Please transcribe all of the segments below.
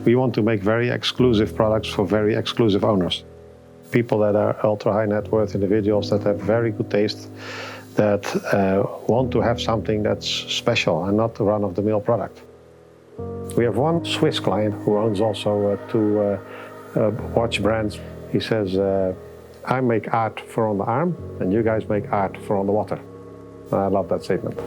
We want to make very exclusive products for very exclusive owners. People that are ultra high net worth individuals that have very good taste, that want to have something that's special and not a run-of-the-mill product. We have one Swiss client who owns also two watch brands. He says, I make art for on the arm and you guys make art for on the water. And I love that statement.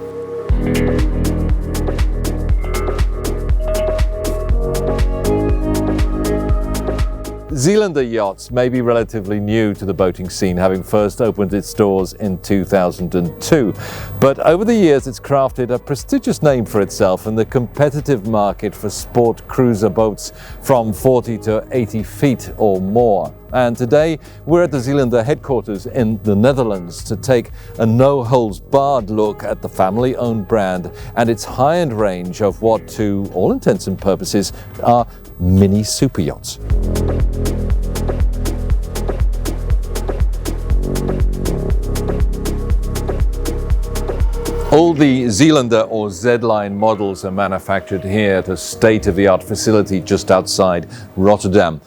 Zeelander Yachts may be relatively new to the boating scene, having first opened its doors in 2002. But over the years it's crafted a prestigious name for itself in the competitive market for sport cruiser boats from 40 to 80 feet or more. And today we're at the Zeelander headquarters in the Netherlands to take a no-holds-barred look at the family-owned brand and its high-end range of what, to all intents and purposes, are mini super yachts. All the Zeelander or Z-Line models are manufactured here at a state-of-the-art facility just outside Rotterdam.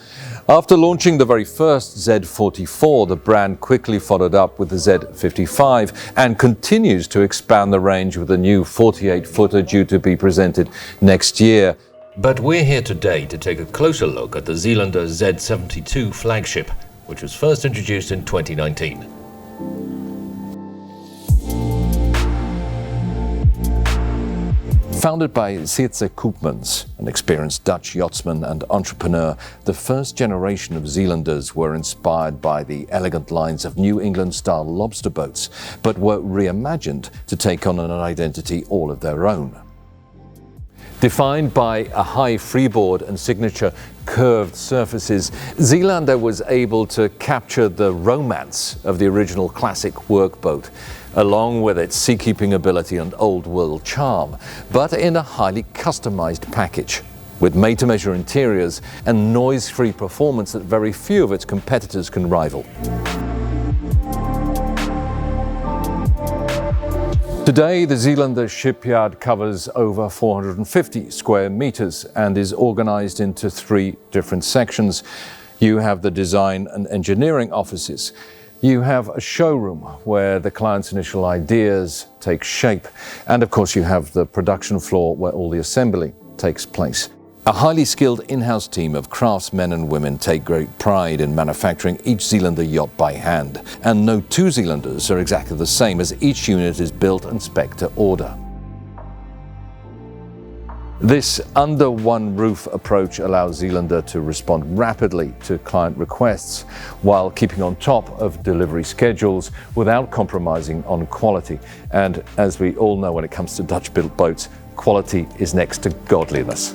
After launching the very first Z44, the brand quickly followed up with the Z55 and continues to expand the range with a new 48-footer due to be presented next year. But we're here today to take a closer look at the Zeelander Z72 Flagship, which was first introduced in 2019. Founded by Sietse Koopmans, an experienced Dutch yachtsman and entrepreneur, the first generation of Zeelanders were inspired by the elegant lines of New England-style lobster boats, but were reimagined to take on an identity all of their own. Defined by a high freeboard and signature curved surfaces, Zeelander was able to capture the romance of the original classic workboat, along with its seakeeping ability and old-world charm, but in a highly customized package, with made-to-measure interiors and noise-free performance that very few of its competitors can rival. Today, the Zeelander Shipyard covers over 450 square meters and is organized into 3 different sections. You have the design and engineering offices. You have a showroom where the client's initial ideas take shape. And of course, you have the production floor where all the assembly takes place. A highly skilled in-house team of craftsmen and women take great pride in manufacturing each Zeelander yacht by hand. And no 2 Zeelanders are exactly the same, as each unit is built and spec'd to order. This under-one-roof approach allows Zeelander to respond rapidly to client requests while keeping on top of delivery schedules without compromising on quality. And as we all know, when it comes to Dutch-built boats, quality is next to godliness.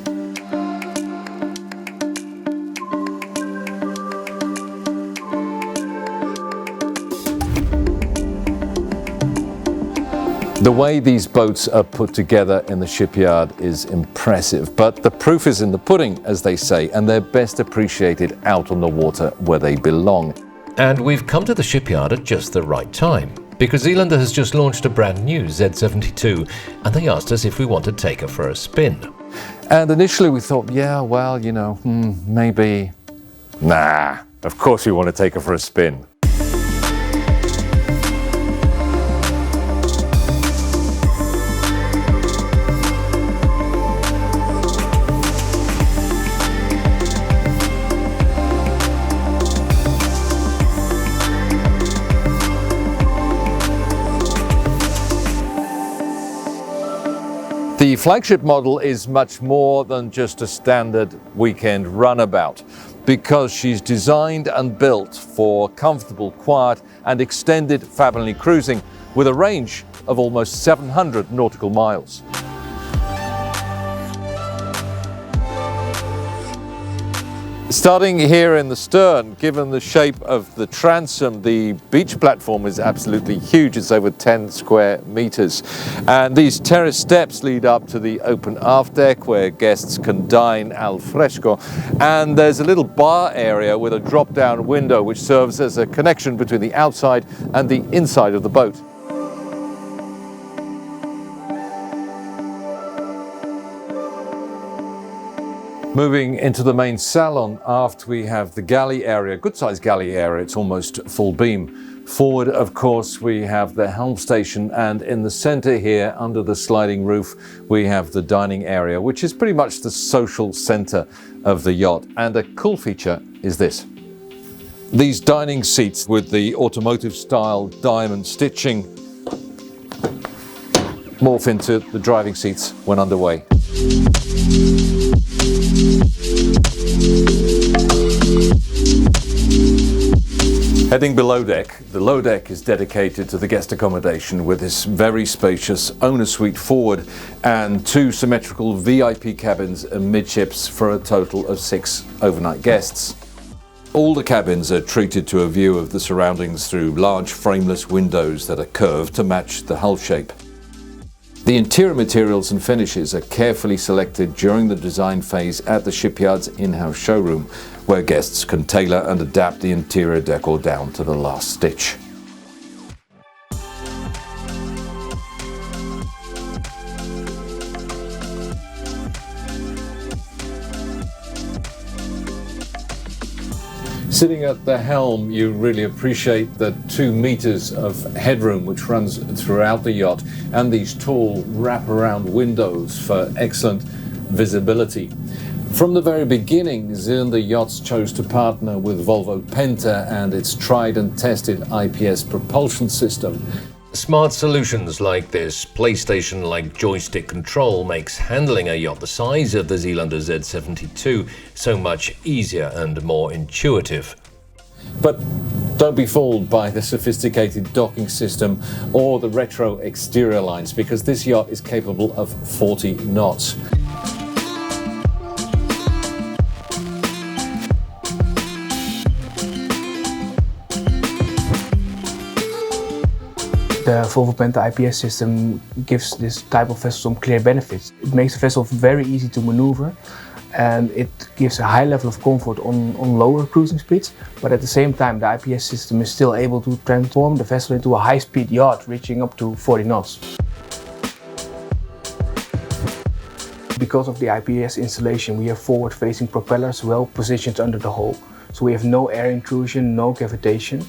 The way these boats are put together in the shipyard is impressive, but the proof is in the pudding, as they say, and they're best appreciated out on the water where they belong. And we've come to the shipyard at just the right time, because Zeelander has just launched a brand new Z72, and they asked us if we want to take her for a spin. And initially we thought, yeah, well, maybe. Nah, of course we want to take her for a spin. The Flagship model is much more than just a standard weekend runabout, because she's designed and built for comfortable, quiet and extended family cruising with a range of almost 700 nautical miles. Starting here in the stern, given the shape of the transom, the beach platform is absolutely huge. It's over 10 square meters. And these terrace steps lead up to the open aft deck where guests can dine al fresco. And there's a little bar area with a drop-down window which serves as a connection between the outside and the inside of the boat. Moving into the main salon, aft we have the galley area, good sized galley area, it's almost full beam. Forward, of course, we have the helm station, and in the center here, under the sliding roof, we have the dining area, which is pretty much the social center of the yacht. And a cool feature is this. These dining seats with the automotive style diamond stitching morph into the driving seats when underway. Heading below deck, the low deck is dedicated to the guest accommodation with this very spacious owner suite forward and 2 symmetrical VIP cabins amidships for a total of 6 overnight guests. All the cabins are treated to a view of the surroundings through large frameless windows that are curved to match the hull shape. The interior materials and finishes are carefully selected during the design phase at the Shipyard's in-house showroom, where guests can tailor and adapt the interior decor down to the last stitch. Sitting at the helm, you really appreciate the 2 meters of headroom which runs throughout the yacht, and these tall wraparound windows for excellent visibility. From the very beginning, Zeelander Yachts chose to partner with Volvo Penta and its tried and tested IPS propulsion system. Smart solutions like this PlayStation-like joystick control makes handling a yacht the size of the Zeelander Z72 so much easier and more intuitive. But don't be fooled by the sophisticated docking system or the retro exterior lines, because this yacht is capable of 40 knots. The Volvo Penta IPS system gives this type of vessel some clear benefits. It makes the vessel very easy to maneuver, and it gives a high level of comfort on lower cruising speeds, but at the same time the IPS system is still able to transform the vessel into a high-speed yacht reaching up to 40 knots. Because of the IPS installation, we have forward-facing propellers well positioned under the hull, so we have no air intrusion, no cavitation.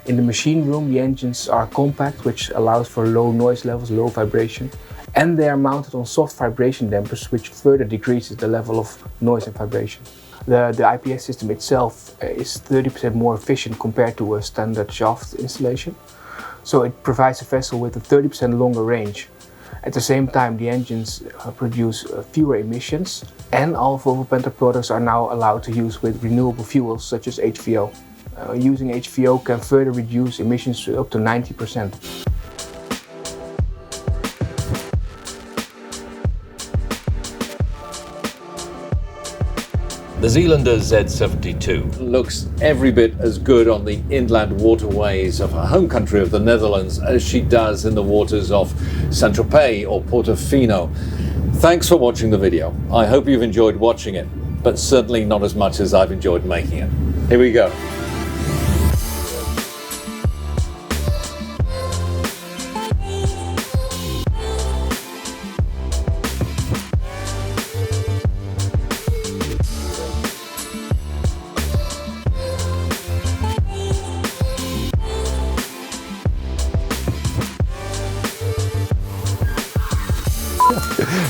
In the machine room, the engines are compact, which allows for low noise levels, low vibration, and they are mounted on soft vibration dampers, which further decreases the level of noise and vibration. The IPS system itself is 30% more efficient compared to a standard shaft installation, so it provides a vessel with a 30% longer range. At the same time, the engines produce fewer emissions, and all Volvo Penta products are now allowed to use with renewable fuels such as HVO. Using HVO can further reduce emissions to up to 90%. The Zeelander Z72 Looks every bit as good on the inland waterways of her home country of the Netherlands as she does in the waters of Saint-Tropez or Portofino. Thanks for watching the video. I hope you've enjoyed watching it, but certainly not as much as I've enjoyed making it. Here we go.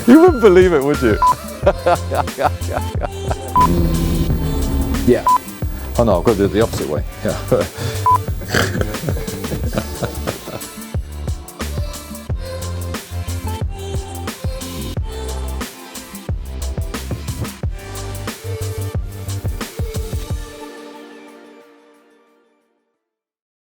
You wouldn't believe it, would you? Yeah. Oh no, I've got to do it the opposite way. Yeah.